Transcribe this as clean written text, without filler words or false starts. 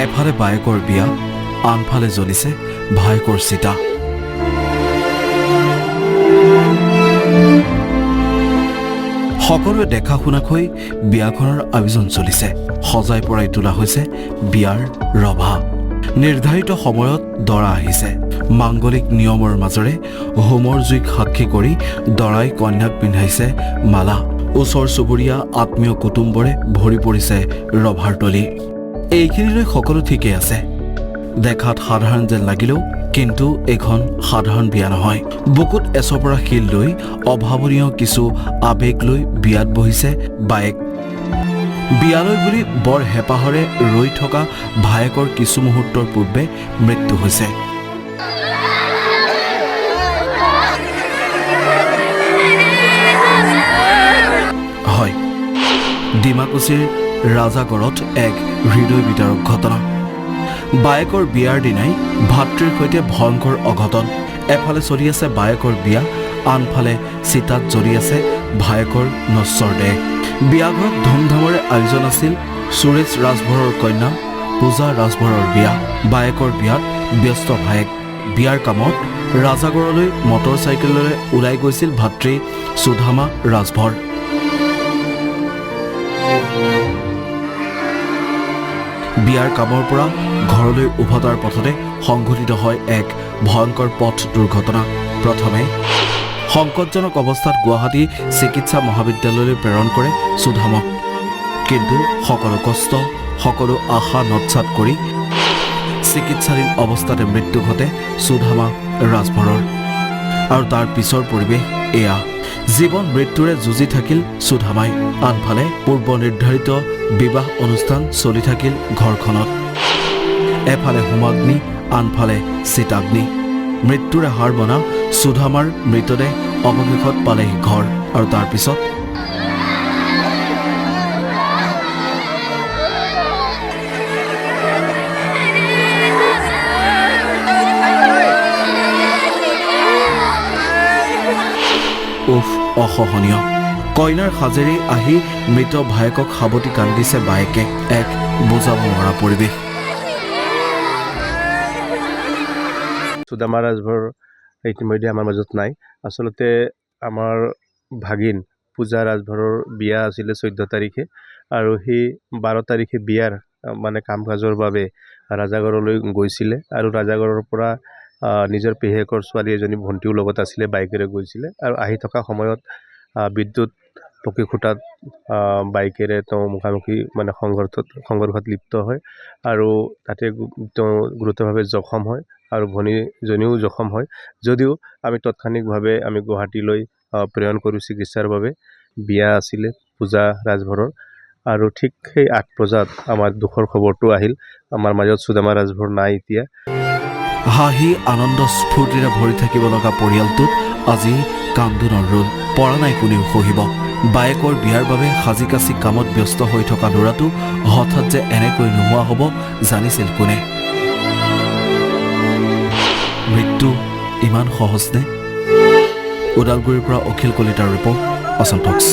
এফালে বায়েকৰ বিয়া, আনফালে জ্বলিছে ভায়েকৰ চিতা। সকলোৱে দেখা শুনাকৈ বিয়াখনৰ আয়োজন চলিছে। সজাই পৰাই তোলা হৈছে বিয়াৰ ৰভা। নিৰ্ধাৰিত সময়ত দৰা আহিছে। মাংগলিক নিয়মৰ মাজেৰে হোমৰ জুইক সাক্ষী কৰি দৰাই কন্যাক পিন্ধাইছে মালা। ওচৰ চুবুৰীয়া আত্মীয় কুটুম্বৰে ভৰি পৰিছে ৰভাৰ তলি। এইখিনিলৈ সকলো ঠিকেই আছে। দেখাত সাধাৰণ যেন লাগিলেও কিন্তু এখন সাধাৰণ বিয়া নহয়। বুকুত এচপৰা শিল লৈ অভাৱনীয় কিছু আৱেগ লৈ বিয়াত বহিছে বায়েক। বিয়ালৈ বুলি বৰ হেঁপাহৰে ৰৈ থকা ভায়েকৰ কিছু মুহূৰ্তৰ পূৰ্বে মৃত্যু হৈছে। হয়, ডিমাকুছিৰ ৰাজাগড়ত এক হৃদয় বিদাৰক ঘটনা। বায়েকৰ বিয়াৰ দিনাই ভাতৃৰ সৈতে ভয়ংকৰ অঘটন। এফালে চলি আছে বায়েকৰ বিয়া, আনফালে চিতাত জ্বলি আছে ভায়েকৰ নশ্বৰ দেহ। বিয়াঘৰত ধুমধামেৰে আয়োজন আছিল সুৰেশ ৰাজভৰৰ কন্যা পূজা ৰাজভৰৰ বিয়া। বায়েকৰ বিয়াত ব্যস্ত ভায়েক। বিয়াৰ কামত ৰাজাগড়লৈ মটৰ চাইকেলেৰে ওলাই গৈছিল ভাতৃ সুধামা ৰাজভৰ। বিয়াৰ কামৰ পৰা ঘৰলৈ উভতাৰ পথতে সংঘটিত হয় এক ভয়ংকৰ পথ দুৰ্ঘটনা। প্ৰথমে সংকটজনক অৱস্থাত গুৱাহাটী চিকিৎসা মহাবিদ্যালয়লৈ প্ৰেৰণ কৰে সুধামক। কিন্তু সকলো কষ্ট, সকলো আশা নৎসাত কৰি চিকিৎসাধীন অৱস্থাতে মৃত্যু ঘটে সুধামা ৰাজভৰৰ। আৰু তাৰ পিছৰ পৰিৱেশ এয়া। জীৱন মৃত্যুৰে যুঁজি থাকিল সুধামাই। আনফালে পূৰ্ব নিৰ্ধাৰিত বিবাহ অনুষ্ঠান চলি থাকিল ঘৰখনত। এফালে হোমাগ্নি, আনফালে চিতাগ্নি। মৃত্যুৰে হাৰ বনা সুধামাৰ মৃতদেহ অৱশেষত পালেহি ঘৰ। আৰু তাৰ পিছত অসহনীয়। কইনাৰ সাজেৰে আহি মৃত ভায়েকক সাৱটি কান্দিছে বায়েকে। এক বুজাব নোৱাৰা পৰিৱেশ। সুদামা ৰাজভৰ ইতিমধ্যে আমাৰ মাজত নাই। আচলতে আমাৰ ভাগিন পূজা ৰাজভৰৰ বিয়া আছিলে 14 তাৰিখে, আৰু সেই 12 তাৰিখে বিয়াৰ কাম কাজৰ বাবে ৰাজাগড়লৈ গৈছিলে। আৰু ৰাজাগড়ৰ পৰা নিজৰ পেহীয়েকৰ ছোৱালী এজনী ভণ্টিও লগত আছিলে, বাইকেৰে গৈছিলে। আৰু আহি থকা সময়ত বিদ্যুৎ পকী খুঁটাত বাইকেৰে তেওঁ মুখামুখি সংঘৰ্ষত লিপ্ত হয়। আৰু তাতে তেওঁ গুৰুতৰভাৱে জখম হয় আৰু ভনীজনীও জখম হয়। যদিও আমি তাৎক্ষণিকভাৱে আমি গুৱাহাটীলৈ প্ৰেৰণ কৰোঁ চিকিৎসাৰ বাবে। বিয়া আছিলে পূজা ৰাজভৰৰ। আৰু ঠিক সেই 8 বজাত আমাৰ দুখৰ খবৰটো আহিল, আমাৰ মাজত সুদামা ৰাজভৰ নাই এতিয়া। হাঁহি আনন্দ স্ফূৰ্তিৰে ভৰি থাকিব লগা পৰিয়ালটোত আজি কান্দোনৰ ৰোল। পৰা নাই কোনেও সহিব। বায়েকৰ বিয়াৰ বাবে সাজি কাচি কামত ব্যস্ত হৈ থকা ল'ৰাটো হঠাৎ যে এনেকৈ নোহোৱা হ'ব জানিছিল কোনে? মৃত্যু ইমান সহজ নে? ওদালগুৰিৰ পৰা অখিল কলিতাৰ ৰিপৰ্ট, অসম টক্স।